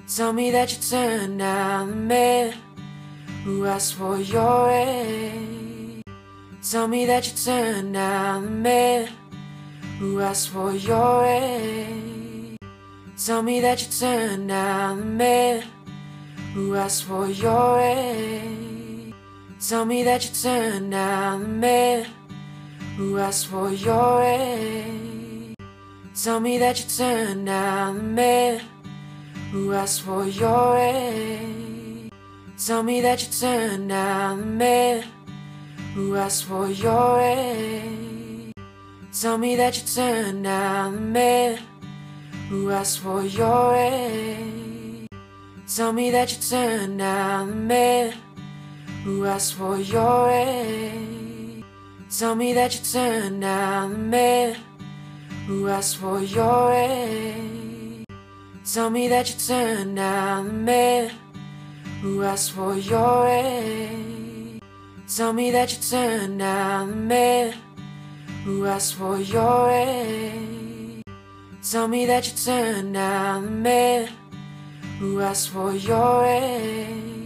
Tell me that you turned down the man who asked for your aid. Tell me that you turned down the man who asked for your aid. Tell me that you turned down the man who asked for your aid. Tell me that you turned down the man who asked for your aid. Tell me that you turned down the man who asked for your aid. Tell me that you turned down the man who asked for your aid. Tell me that you turned down the man who asked for your aid. Tell me that you turned down the man who asked for your aid. Tell me that you turned down the man who asked for your aid. Tell me that you turned down the man who asked for your aid. Tell me that you turned down the man who asked for your aid. Tell me that you turned down the man who asked for your aid.